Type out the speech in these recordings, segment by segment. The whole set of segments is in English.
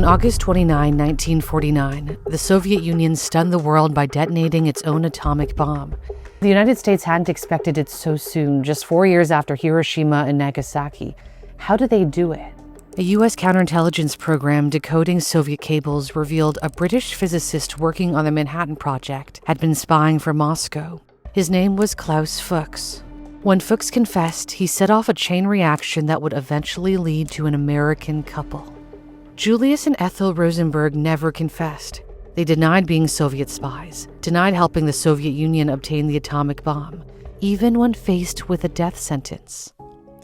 On August 29, 1949, the Soviet Union stunned the world by detonating its own atomic bomb. The United States hadn't expected it so soon, just 4 years after Hiroshima and Nagasaki. How did they do it? A U.S. counterintelligence program decoding Soviet cables revealed a British physicist working on the Manhattan Project had been spying for Moscow. His name was Klaus Fuchs. When Fuchs confessed, he set off a chain reaction that would eventually lead to an American couple. Julius and Ethel Rosenberg never confessed. They denied being Soviet spies, denied helping the Soviet Union obtain the atomic bomb, even when faced with a death sentence.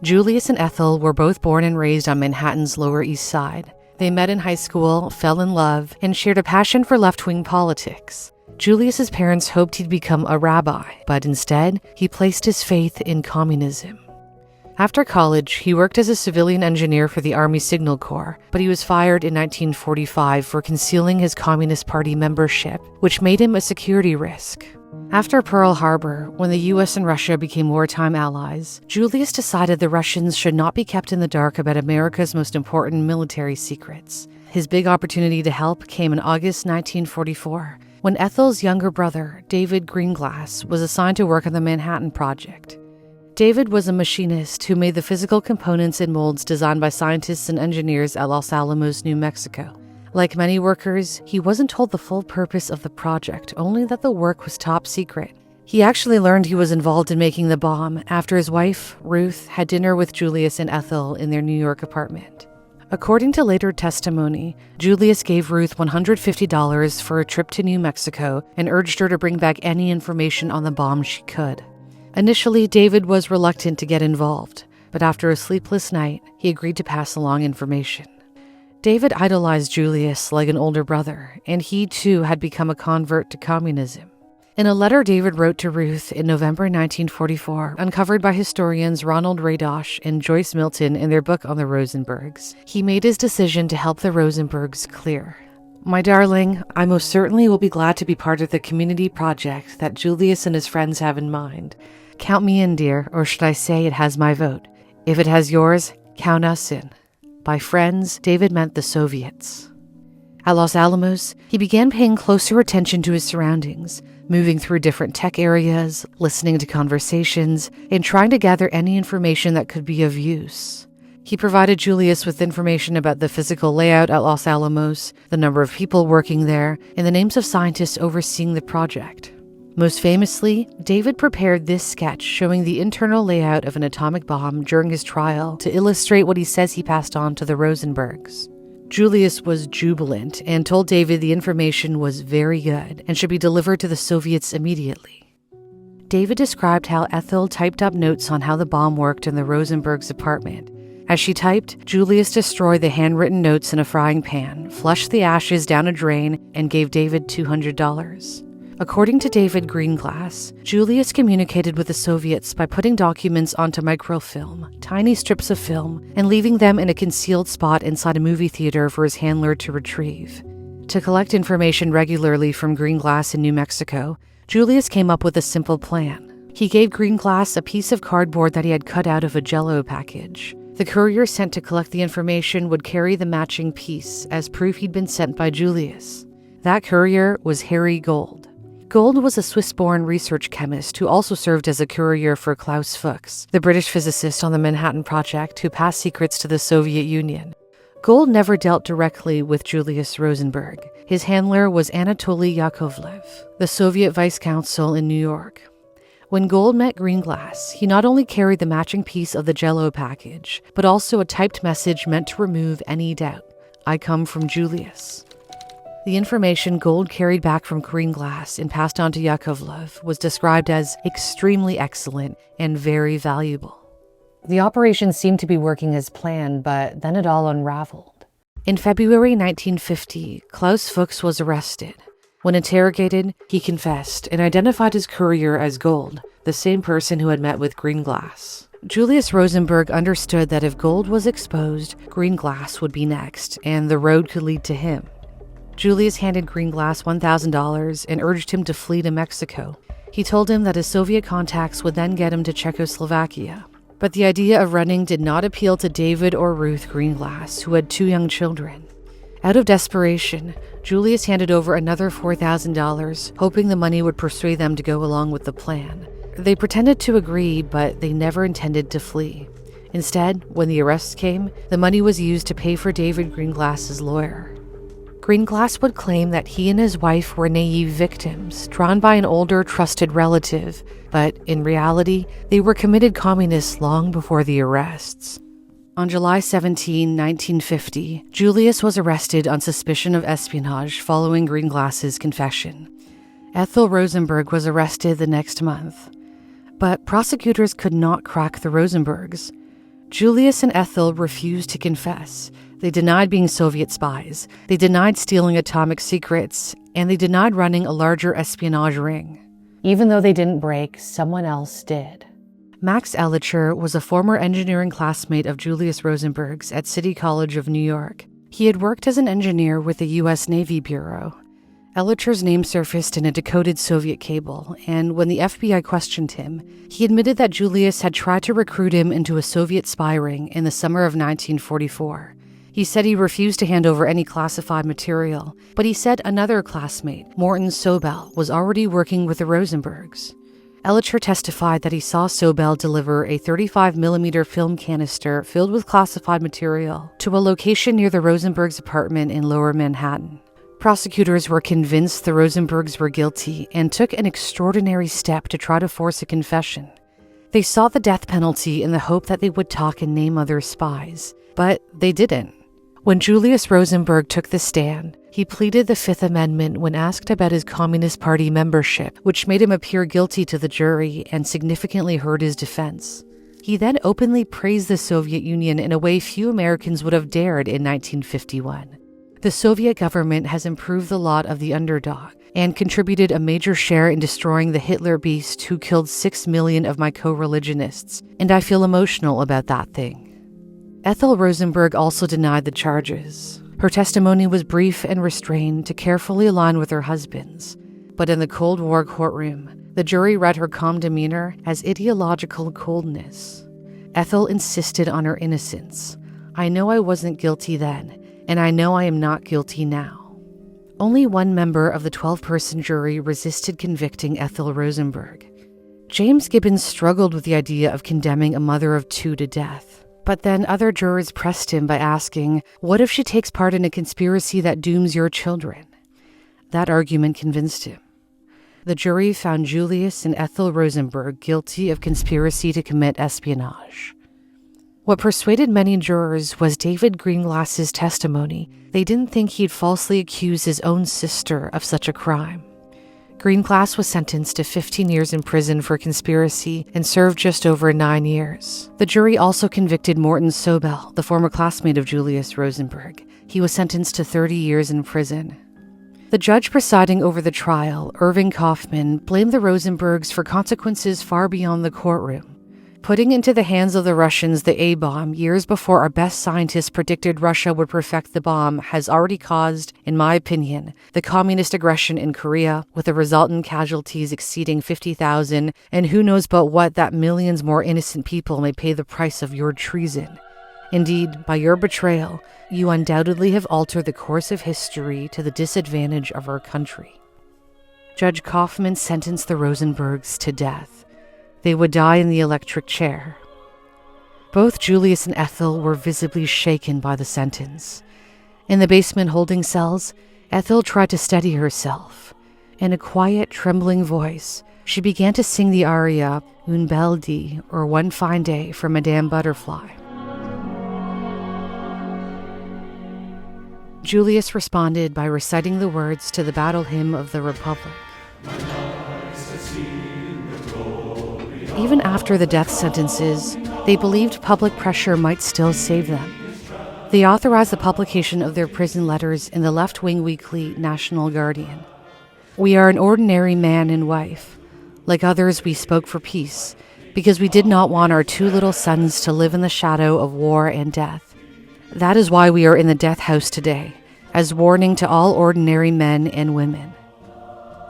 Julius and Ethel were both born and raised on Manhattan's Lower East Side. They met in high school, fell in love, and shared a passion for left-wing politics. Julius's parents hoped he'd become a rabbi, but instead, he placed his faith in communism. After college, he worked as a civilian engineer for the Army Signal Corps, but he was fired in 1945 for concealing his Communist Party membership, which made him a security risk. After Pearl Harbor, when the US and Russia became wartime allies, Julius decided the Russians should not be kept in the dark about America's most important military secrets. His big opportunity to help came in August 1944, when Ethel's younger brother, David Greenglass, was assigned to work on the Manhattan Project. David was a machinist who made the physical components and molds designed by scientists and engineers at Los Alamos, New Mexico. Like many workers, he wasn't told the full purpose of the project, only that the work was top secret. He actually learned he was involved in making the bomb after his wife, Ruth, had dinner with Julius and Ethel in their New York apartment. According to later testimony, Julius gave Ruth $150 for a trip to New Mexico and urged her to bring back any information on the bomb she could. Initially, David was reluctant to get involved, but after a sleepless night, he agreed to pass along information. David idolized Julius like an older brother, and he too had become a convert to communism. In a letter David wrote to Ruth in November 1944, uncovered by historians Ronald Radosh and Joyce Milton in their book on the Rosenbergs, he made his decision to help the Rosenbergs clear. "My darling, I most certainly will be glad to be part of the community project that Julius and his friends have in mind. Count me in, dear, or should I say it has my vote. If it has yours, count us in." By friends, David meant the Soviets. At Los Alamos, he began paying closer attention to his surroundings, moving through different tech areas, listening to conversations, and trying to gather any information that could be of use. He provided Julius with information about the physical layout at Los Alamos, the number of people working there, and the names of scientists overseeing the project. Most famously, David prepared this sketch showing the internal layout of an atomic bomb during his trial to illustrate what he says he passed on to the Rosenbergs. Julius was jubilant and told David the information was very good and should be delivered to the Soviets immediately. David described how Ethel typed up notes on how the bomb worked in the Rosenbergs' apartment. As she typed, Julius destroyed the handwritten notes in a frying pan, flushed the ashes down a drain, and gave David $200. According to David Greenglass, Julius communicated with the Soviets by putting documents onto microfilm, tiny strips of film, and leaving them in a concealed spot inside a movie theater for his handler to retrieve. To collect information regularly from Greenglass in New Mexico, Julius came up with a simple plan. He gave Greenglass a piece of cardboard that he had cut out of a Jell-O package. The courier sent to collect the information would carry the matching piece as proof he'd been sent by Julius. That courier was Harry Gold. Gold was a Swiss-born research chemist who also served as a courier for Klaus Fuchs, the British physicist on the Manhattan Project who passed secrets to the Soviet Union. Gold never dealt directly with Julius Rosenberg. His handler was Anatoly Yakovlev, the Soviet vice consul in New York. When Gold met Greenglass, he not only carried the matching piece of the Jell-O package, but also a typed message meant to remove any doubt. "I come from Julius." The information Gold carried back from Greenglass and passed on to Yakovlev was described as extremely excellent and very valuable. The operation seemed to be working as planned, but then it all unraveled. In February 1950, Klaus Fuchs was arrested. When interrogated, he confessed and identified his courier as Gold, the same person who had met with Greenglass. Julius Rosenberg understood that if Gold was exposed, Greenglass would be next, and the road could lead to him. Julius handed Greenglass $1,000 and urged him to flee to Mexico. He told him that his Soviet contacts would then get him to Czechoslovakia. But the idea of running did not appeal to David or Ruth Greenglass, who had 2 young children. Out of desperation, Julius handed over another $4,000, hoping the money would persuade them to go along with the plan. They pretended to agree, but they never intended to flee. Instead, when the arrests came, the money was used to pay for David Greenglass's lawyer. Greenglass would claim that he and his wife were naive victims, drawn by an older, trusted relative, but in reality, they were committed communists long before the arrests. On July 17, 1950, Julius was arrested on suspicion of espionage following Greenglass's confession. Ethel Rosenberg was arrested the next month. But prosecutors could not crack the Rosenbergs. Julius and Ethel refused to confess. They denied being Soviet spies, they denied stealing atomic secrets, and they denied running a larger espionage ring. Even though they didn't break, someone else did. Max Ellicher was a former engineering classmate of Julius Rosenberg's at City College of New York. He had worked as an engineer with the U.S. Navy Bureau. Ellicher's name surfaced in a decoded Soviet cable, and when the FBI questioned him, he admitted that Julius had tried to recruit him into a Soviet spy ring in the summer of 1944. He said he refused to hand over any classified material, but he said another classmate, Morton Sobel, was already working with the Rosenbergs. Ellicher testified that he saw Sobel deliver a 35mm film canister filled with classified material to a location near the Rosenbergs' apartment in Lower Manhattan. Prosecutors were convinced the Rosenbergs were guilty and took an extraordinary step to try to force a confession. They sought the death penalty in the hope that they would talk and name other spies, but they didn't. When Julius Rosenberg took the stand, he pleaded the Fifth Amendment when asked about his Communist Party membership, which made him appear guilty to the jury and significantly hurt his defense. He then openly praised the Soviet Union in a way few Americans would have dared in 1951. The Soviet government has improved the lot of the underdog and contributed a major share in destroying the Hitler beast who killed 6 million of my co-religionists, and I feel emotional about that thing. Ethel Rosenberg also denied the charges. Her testimony was brief and restrained to carefully align with her husband's, but in the Cold War courtroom, the jury read her calm demeanor as ideological coldness. Ethel insisted on her innocence. I know I wasn't guilty then, and I know I am not guilty now. Only one member of the 12-person jury resisted convicting Ethel Rosenberg. James Gibbons struggled with the idea of condemning a mother of 2 to death. But then other jurors pressed him by asking, what if she takes part in a conspiracy that dooms your children? That argument convinced him. The jury found Julius and Ethel Rosenberg guilty of conspiracy to commit espionage. What persuaded many jurors was David Greenglass's testimony. They didn't think he'd falsely accuse his own sister of such a crime. Greenglass was sentenced to 15 years in prison for conspiracy and served just over 9 years. The jury also convicted Morton Sobel, the former classmate of Julius Rosenberg. He was sentenced to 30 years in prison. The judge presiding over the trial, Irving Kaufman, blamed the Rosenbergs for consequences far beyond the courtroom. Putting into the hands of the Russians the A-bomb years before our best scientists predicted Russia would perfect the bomb has already caused, in my opinion, the communist aggression in Korea, with the resultant casualties exceeding 50,000, and who knows but what that millions more innocent people may pay the price of your treason. Indeed, by your betrayal, you undoubtedly have altered the course of history to the disadvantage of our country. Judge Kaufman sentenced the Rosenbergs to death. They would die in the electric chair. Both Julius and Ethel were visibly shaken by the sentence. In the basement holding cells, Ethel tried to steady herself. In a quiet, trembling voice, she began to sing the aria Une belle die, or One Fine Day, from Madame Butterfly. Julius responded by reciting the words to the battle hymn of the Republic. Even after the death sentences, they believed public pressure might still save them. They authorized the publication of their prison letters in the left-wing weekly National Guardian. We are an ordinary man and wife. Like others, we spoke for peace, because we did not want our 2 little sons to live in the shadow of war and death. That is why we are in the death house today, as warning to all ordinary men and women.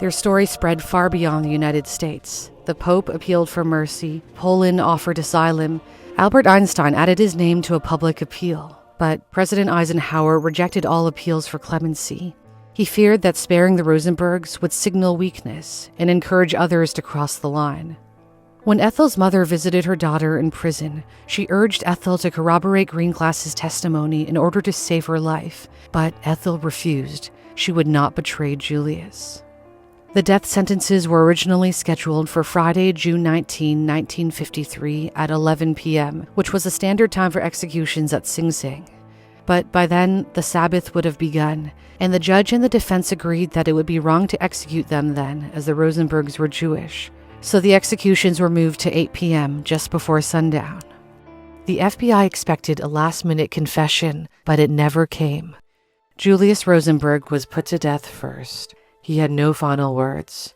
Their story spread far beyond the United States. The Pope appealed for mercy, Poland offered asylum, Albert Einstein added his name to a public appeal. But President Eisenhower rejected all appeals for clemency. He feared that sparing the Rosenbergs would signal weakness and encourage others to cross the line. When Ethel's mother visited her daughter in prison, she urged Ethel to corroborate Greenglass's testimony in order to save her life, but Ethel refused. She would not betray Julius. The death sentences were originally scheduled for Friday, June 19, 1953 at 11 p.m., which was the standard time for executions at Sing Sing. But by then, the Sabbath would have begun, and the judge and the defense agreed that it would be wrong to execute them then, as the Rosenbergs were Jewish. So the executions were moved to 8 p.m. just before sundown. The FBI expected a last-minute confession, but it never came. Julius Rosenberg was put to death first. He had no final words.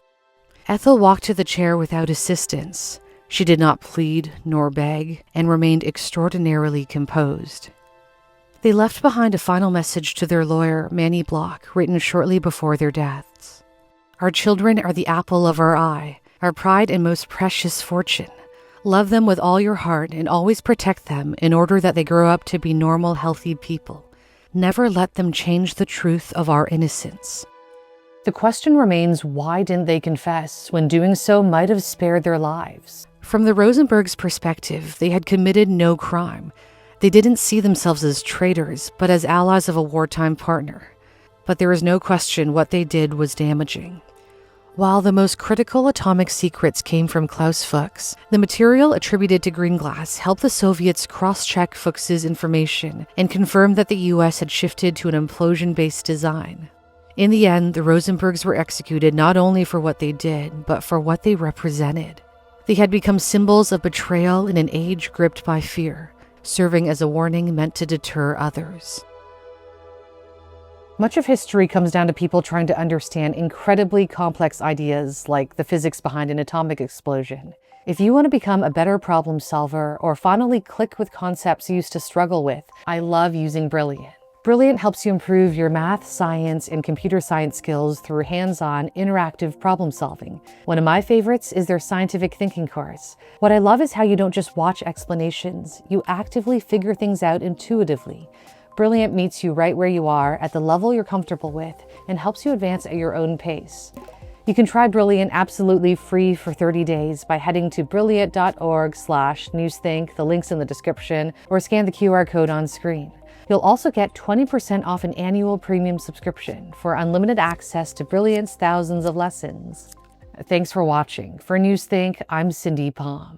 Ethel walked to the chair without assistance. She did not plead nor beg, and remained extraordinarily composed. They left behind a final message to their lawyer, Manny Block, written shortly before their deaths. "Our children are the apple of our eye, our pride and most precious fortune. Love them with all your heart and always protect them in order that they grow up to be normal, healthy people. Never let them change the truth of our innocence." The question remains, why didn't they confess when doing so might have spared their lives? From the Rosenbergs' perspective, they had committed no crime. They didn't see themselves as traitors, but as allies of a wartime partner. But there is no question what they did was damaging. While the most critical atomic secrets came from Klaus Fuchs, the material attributed to Greenglass helped the Soviets cross-check Fuchs's information and confirm that the US had shifted to an implosion-based design. In the end, the Rosenbergs were executed not only for what they did, but for what they represented. They had become symbols of betrayal in an age gripped by fear, serving as a warning meant to deter others. Much of history comes down to people trying to understand incredibly complex ideas like the physics behind an atomic explosion. If you want to become a better problem solver or finally click with concepts you used to struggle with, I love using Brilliant. Brilliant helps you improve your math, science, and computer science skills through hands-on, interactive problem solving. One of my favorites is their scientific thinking course. What I love is how you don't just watch explanations, you actively figure things out intuitively. Brilliant meets you right where you are, at the level you're comfortable with, and helps you advance at your own pace. You can try Brilliant absolutely free for 30 days by heading to brilliant.org/newsthink, the link's in the description, or scan the QR code on screen. You'll also get 20% off an annual premium subscription for unlimited access to Brilliant's thousands of lessons. Thanks for watching. For Newsthink, I'm Cindy Pom.